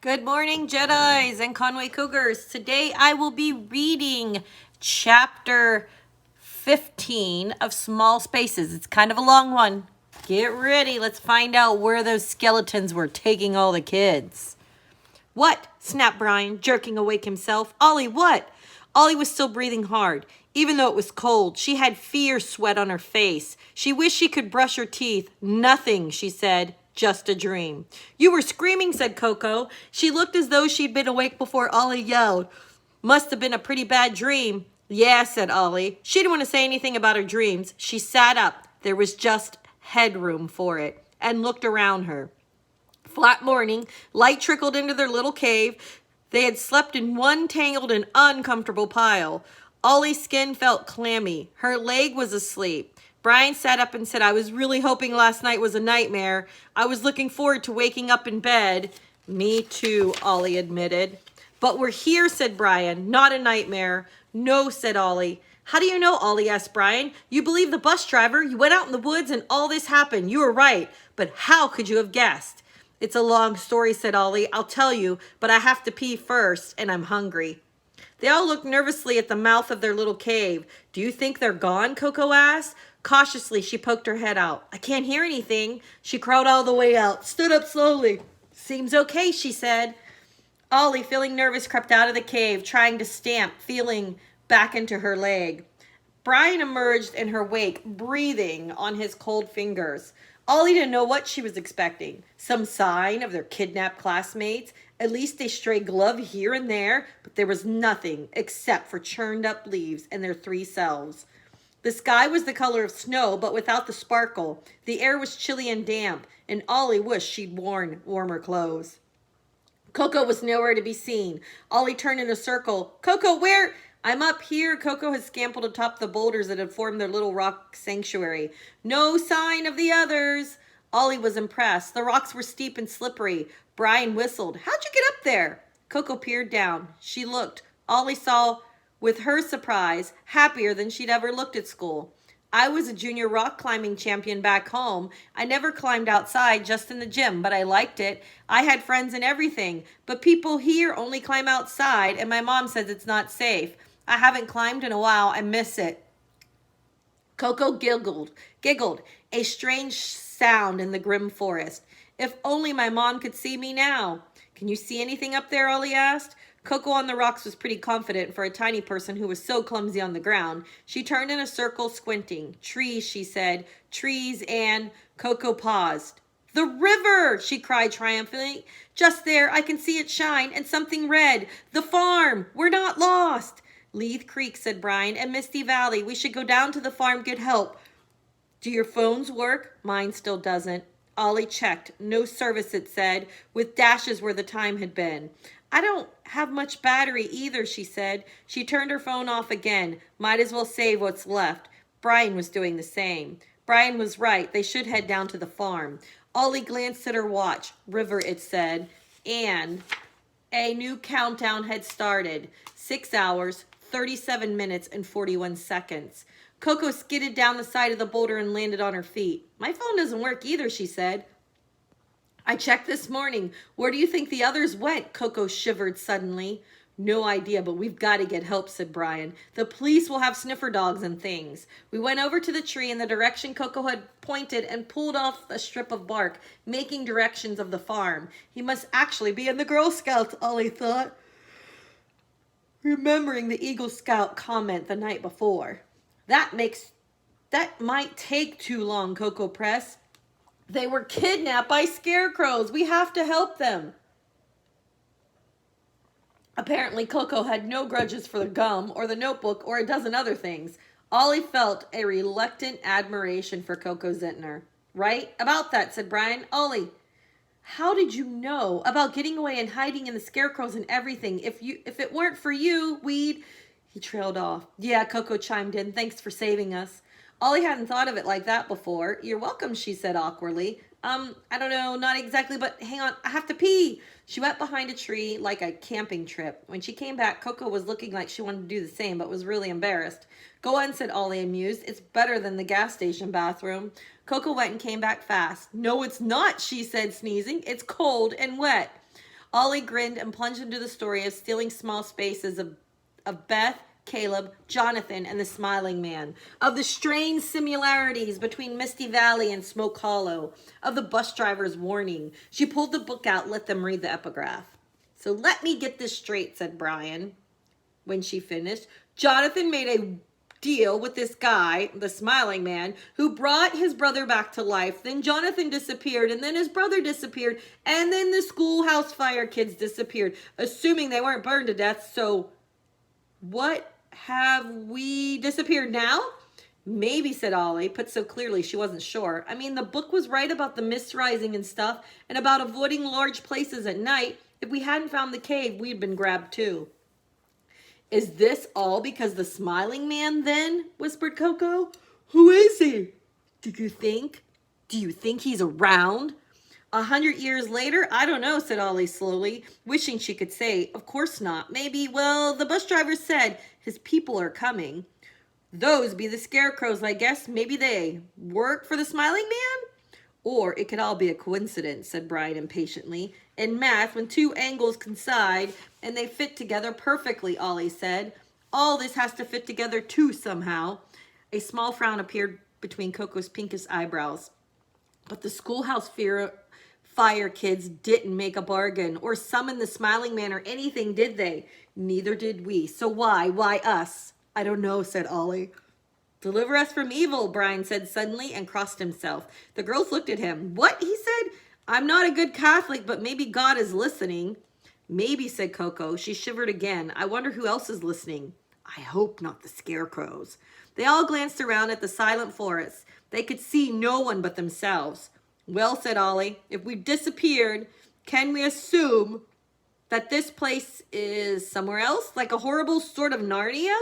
Good morning, Jedis and Conway Cougars. Today I will be reading chapter 15 of Small Spaces. It's kind of a long one. Get ready. Let's find out where those skeletons were taking all the kids. What? Snapped Brian, jerking awake himself. Ollie, what? Ollie was still breathing hard. Even though it was cold, she had fear sweat on her face. She wished she could brush her teeth. Nothing, she said. Just a dream. You were screaming, said Coco. She looked as though she'd been awake before Ollie yelled. Must have been a pretty bad dream. Yeah, said Ollie. She didn't want to say anything about her dreams. She sat up. There was just headroom for it, and looked around her. Flat morning, light trickled into their little cave. They had slept in one tangled and uncomfortable pile. Ollie's skin felt clammy. Her leg was asleep. Brian sat up and said, I was really hoping last night was a nightmare. I was looking forward to waking up in bed. Me too, Ollie admitted. But we're here, said Brian. Not a nightmare. No, said Ollie. How do you know, Ollie asked Brian. You believe the bus driver. You went out in the woods and all this happened. You were right. But how could you have guessed? It's a long story, said Ollie. I'll tell you, but I have to pee first, and I'm hungry. They all looked nervously at the mouth of their little cave. Do you think they're gone? Coco asked. Cautiously, she poked her head out. I can't hear anything. She crawled all the way out, stood up slowly. Seems okay, she said. Ollie, feeling nervous, crept out of the cave, trying to stamp, feeling back into her leg. Brian emerged in her wake, breathing on his cold fingers. Ollie didn't know what she was expecting. Some sign of their kidnapped classmates, at least a stray glove here and there, but there was nothing except for churned up leaves and their three selves. The sky was the color of snow, but without the sparkle. The air was chilly and damp, and Ollie wished she'd worn warmer clothes. Coco was nowhere to be seen. Ollie turned in a circle. Coco, where? I'm up here. Coco had scampered atop the boulders that had formed their little rock sanctuary. No sign of the others. Ollie was impressed. The rocks were steep and slippery. Brian whistled. How'd you get up there? Coco peered down. She looked. Ollie saw, with her surprise, happier than she'd ever looked at school. I was a junior rock climbing champion back home. I never climbed outside, just in the gym, but I liked it. I had friends and everything, but people here only climb outside, and my mom says it's not safe. I haven't climbed in a while. I miss it. Coco giggled, a strange sound in the grim forest. If only my mom could see me now. Can you see anything up there? Ollie asked. Coco on the rocks was pretty confident for a tiny person who was so clumsy on the ground. She turned in a circle, squinting. Trees, she said. Trees, and Coco paused. The river, she cried triumphantly. Just there, I can see it shine, and something red. The farm. We're not lost. Leith Creek, said Brian, and Misty Valley. We should go down to the farm, get help. Do your phones work? Mine still doesn't. Ollie checked. No service, it said, with dashes where the time had been. I don't have much battery either, she said. She turned her phone off again. Might as well save what's left. Brian was doing the same. Brian was right. They should head down to the farm. Ollie glanced at her watch. River, it said. And a new countdown had started. 6 hours, 37 minutes, and 41 seconds. Coco skidded down the side of the boulder and landed on her feet. My phone doesn't work either, she said. I checked this morning. Where do you think the others went? Coco shivered suddenly. No idea, but we've got to get help, said Brian. The police will have sniffer dogs and things. We went over to the tree in the direction Coco had pointed and pulled off a strip of bark, making directions of the farm. He must actually be in the Girl Scouts, Ollie thought, remembering the Eagle Scout comment the night before. That might take too long, Coco pressed. They were kidnapped by scarecrows. We have to help them. Apparently, Coco had no grudges for the gum or the notebook or a dozen other things. Ollie felt a reluctant admiration for Coco Zentner. Right? About that, said Brian. Ollie, how did you know about getting away and hiding in the scarecrows and everything? If it weren't for you, we'd... He trailed off. Yeah, Coco chimed in. Thanks for saving us. Ollie hadn't thought of it like that before. You're welcome, she said awkwardly. I don't know, not exactly, but hang on, I have to pee. She went behind a tree like a camping trip. When she came back, Coco was looking like she wanted to do the same, but was really embarrassed. Go on, said Ollie, amused. It's better than the gas station bathroom. Coco went and came back fast. No, it's not, she said, sneezing. It's cold and wet. Ollie grinned and plunged into the story of stealing small spaces of Beth, Caleb, Jonathan, and the Smiling Man, of the strange similarities between Misty Valley and Smoke Hollow, of the bus driver's warning. She pulled the book out and let them read the epigraph. So let me get this straight, said Brian when she finished. Jonathan made a deal with this guy, the Smiling Man, who brought his brother back to life. Then Jonathan disappeared, and then his brother disappeared, and then the schoolhouse fire kids disappeared, assuming they weren't burned to death. So what, have we disappeared now? Maybe, said Ollie, put so clearly she wasn't sure. I mean, the book was right about the mist rising and stuff, and about avoiding large places at night. If we hadn't found the cave, we'd been grabbed too. Is this all because the Smiling Man then? Whispered Coco. Who is he? Do you think he's around? 100 years later? I don't know, said Ollie slowly, wishing she could say, of course not. Maybe, well, the bus driver said his people are coming. Those be the scarecrows, I guess. Maybe they work for the Smiling Man? Or it could all be a coincidence, said Brian impatiently. In math, when two angles coincide and they fit together perfectly, Ollie said. All this has to fit together too somehow. A small frown appeared between Coco's pinkish eyebrows. But the schoolhouse fire kids didn't make a bargain or summon the Smiling Man or anything, did they? Neither did we. So why? Why us? I don't know, said Ollie. Deliver us from evil, Brian said suddenly and crossed himself. The girls looked at him. What? He said. I'm not a good Catholic, but maybe God is listening. Maybe, said Coco. She shivered again. I wonder who else is listening. I hope not the scarecrows. They all glanced around at the silent forest. They could see no one but themselves. Well, said Ollie, if we've disappeared, can we assume that this place is somewhere else? Like a horrible sort of Narnia?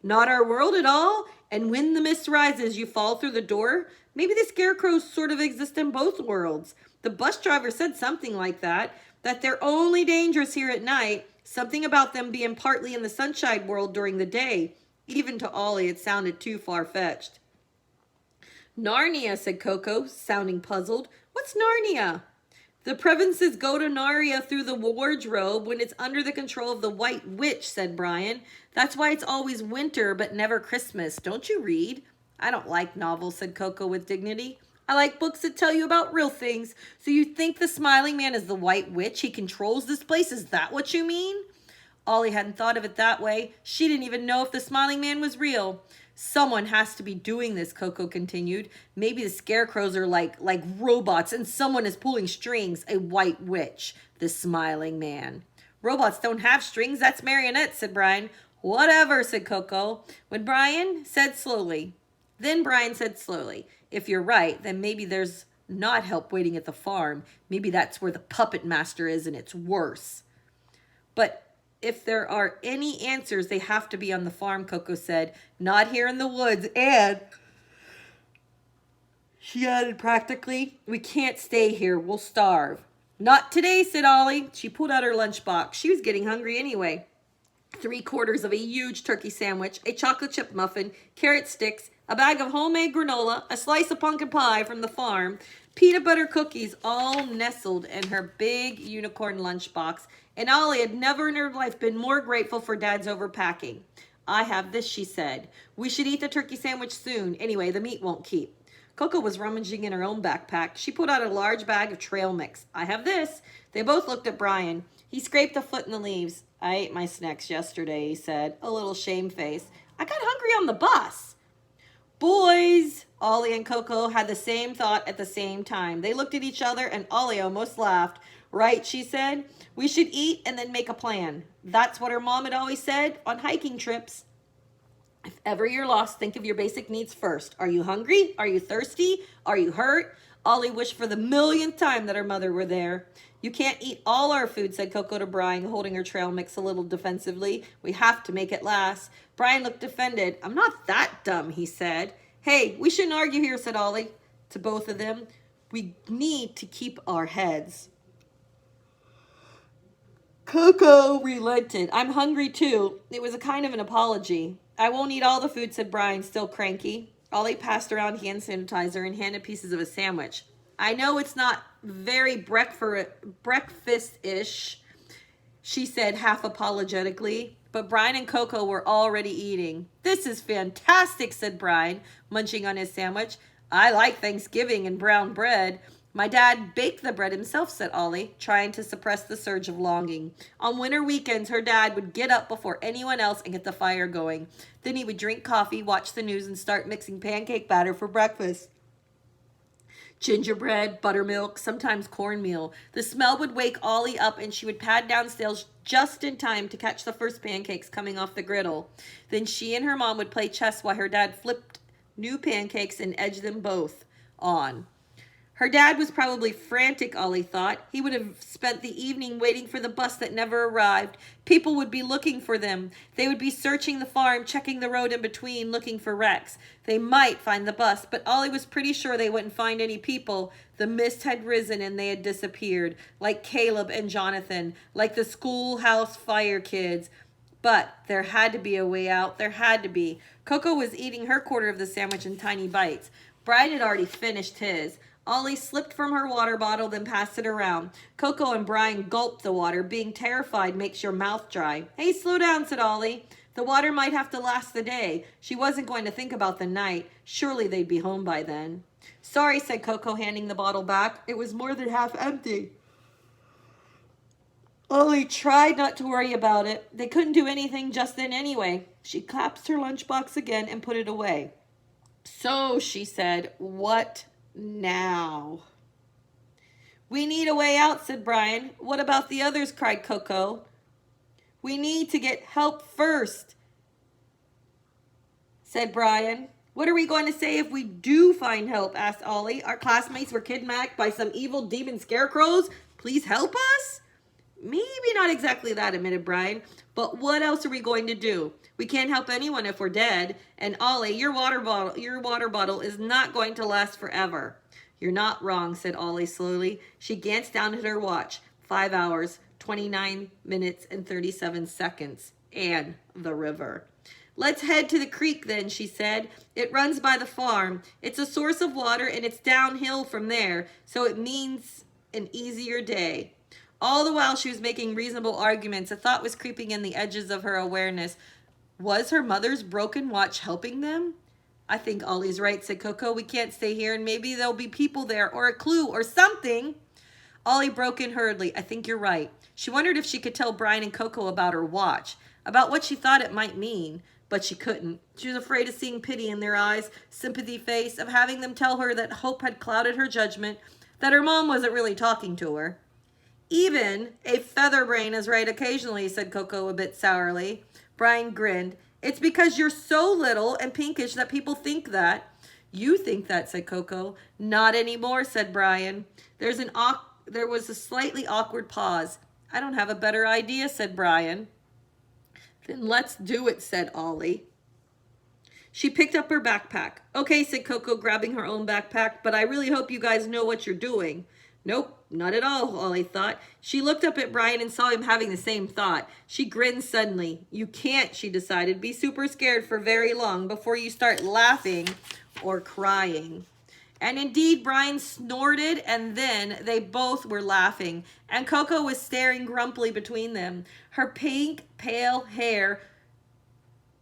Not our world at all? And when the mist rises, you fall through the door? Maybe the scarecrows sort of exist in both worlds. The bus driver said something like that they're only dangerous here at night, something about them being partly in the sunshine world during the day. Even to Ollie, it sounded too far-fetched. Narnia, said Coco, sounding puzzled. What's Narnia? The provinces go to Narnia through the wardrobe when it's under the control of the White Witch, said Brian. That's why it's always winter but never Christmas. Don't you read? I don't like novels, said Coco with dignity. I like books that tell you about real things. So you think the Smiling Man is the White Witch? He controls this place? Is that what you mean? Ollie hadn't thought of it that way. She didn't even know if the Smiling Man was real. Someone has to be doing this, Coco continued. Maybe the scarecrows are like robots and someone is pulling strings. A White Witch, the Smiling Man. Robots don't have strings. That's marionettes, said Brian. Whatever, said Coco. Then Brian said slowly, if you're right, then maybe there's not help waiting at the farm. Maybe that's where the puppet master is and it's worse. But if there are any answers, they have to be on the farm, Coco said. Not here in the woods. And she added practically, we can't stay here. We'll starve. Not today, said Ollie. She pulled out her lunchbox. She was getting hungry anyway. 3/4 of a huge turkey sandwich, a chocolate chip muffin, carrot sticks, a bag of homemade granola, a slice of pumpkin pie from the farm, peanut butter cookies, all nestled in her big unicorn lunchbox. And Ollie had never in her life been more grateful for Dad's overpacking. I have this, she said. We should eat the turkey sandwich soon. Anyway, the meat won't keep. Coco was rummaging in her own backpack. She pulled out a large bag of trail mix. I have this. They both looked at Brian. He scraped a foot in the leaves. I ate my snacks yesterday, he said, a little shamefaced. I got hungry on the bus. Boys, Ollie and Coco had the same thought at the same time. They looked at each other and Ollie almost laughed. Right, she said. We should eat and then make a plan. That's what her mom had always said on hiking trips. If ever you're lost, think of your basic needs first. Are you hungry? Are you thirsty? Are you hurt? Ollie wished for the millionth time that her mother were there. You can't eat all our food, said Coco to Brian, holding her trail mix a little defensively. We have to make it last. Brian looked offended. I'm not that dumb, he said. Hey, we shouldn't argue here, said Ollie to both of them. We need to keep our heads. Coco relented. I'm hungry too. It was a kind of an apology. I won't eat all the food, said Brian, still cranky. Ollie passed around hand sanitizer and handed pieces of a sandwich. I know it's not very breakfast-ish, she said half apologetically. But Brian and Coco were already eating. This is fantastic, said Brian, munching on his sandwich. I like Thanksgiving and brown bread. My dad baked the bread himself, said Ollie, trying to suppress the surge of longing. On winter weekends, her dad would get up before anyone else and get the fire going. Then he would drink coffee, watch the news, and start mixing pancake batter for breakfast. Gingerbread, buttermilk, sometimes cornmeal. The smell would wake Ollie up and she would pad downstairs just in time to catch the first pancakes coming off the griddle. Then she and her mom would play chess while her dad flipped new pancakes and edged them both on. Her dad was probably frantic, Ollie thought. He would have spent the evening waiting for the bus that never arrived. People would be looking for them. They would be searching the farm, checking the road in between, looking for Rex. They might find the bus, but Ollie was pretty sure they wouldn't find any people. The mist had risen and they had disappeared, like Caleb and Jonathan, like the schoolhouse fire kids. But there had to be a way out. There had to be. Coco was eating her quarter of the sandwich in tiny bites. Brian had already finished his. Ollie slipped from her water bottle, then passed it around. Coco and Brian gulped the water. Being terrified makes your mouth dry. Hey, slow down, said Ollie. The water might have to last the day. She wasn't going to think about the night. Surely they'd be home by then. Sorry, said Coco, handing the bottle back. It was more than half empty. Ollie tried not to worry about it. They couldn't do anything just then anyway. She collapsed her lunchbox again and put it away. So, she said, what now? We need a way out, said Brian. What about the others, cried Coco. We need to get help first, said Brian. What are we going to say if we do find help, asked Ollie. Our classmates were kidnapped by some evil demon scarecrows. Please help us? Maybe not exactly that, admitted Brian. But what else are we going to do? We can't help anyone if we're dead. And Ollie, your water bottle is not going to last forever. You're not wrong, said Ollie slowly. She glanced down at her watch. 5 hours, 29 minutes, and 37 seconds. And the river. Let's head to the creek then, she said. It runs by the farm. It's a source of water and it's downhill from there, so it means an easier day. All the while she was making reasonable arguments, a thought was creeping in the edges of her awareness. Was her mother's broken watch helping them? I think Ollie's right, said Coco. We can't stay here, and maybe there'll be people there, or a clue, or something. Ollie broke in hurriedly. I think you're right. She wondered if she could tell Brian and Coco about her watch, about what she thought it might mean, but she couldn't. She was afraid of seeing pity in their eyes, sympathy face, of having them tell her that hope had clouded her judgment, that her mom wasn't really talking to her. Even a featherbrain is right occasionally, said Coco a bit sourly. Brian grinned. It's because you're so little and pinkish that people think that. You think that, said Coco. Not anymore, said Brian. There was a slightly awkward pause. I don't have a better idea, said Brian. Then let's do it, said Ollie. She picked up her backpack. Okay, said Coco, grabbing her own backpack, but I really hope you guys know what you're doing. Nope, not at all, Ollie thought. She looked up at Brian and saw him having the same thought. She grinned suddenly. You can't, she decided, be super scared for very long before you start laughing or crying. And indeed, Brian snorted, and then they both were laughing, and Coco was staring grumpily between them. Her pink, pale hair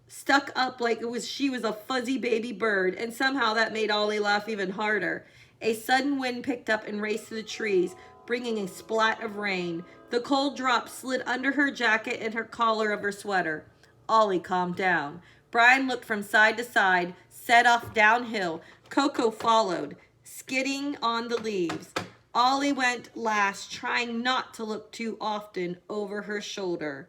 stuck up like she was a fuzzy baby bird, and somehow that made Ollie laugh even harder. A sudden wind picked up and raced through the trees, bringing a splat of rain. The cold drops slid under her jacket and her collar of her sweater. Ollie calmed down. Brian looked from side to side, set off downhill. Coco followed, skidding on the leaves. Ollie went last, trying not to look too often over her shoulder.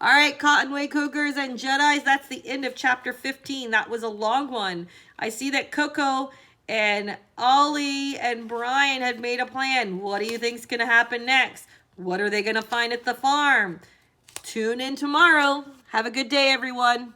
All right, Cottonway Cougars and Jedis, that's the end of chapter 15. That was a long one. I see that Coco and Ollie and Brian had made a plan. What do you think's going to happen next? What are they going to find at the farm? Tune in tomorrow. Have a good day, everyone.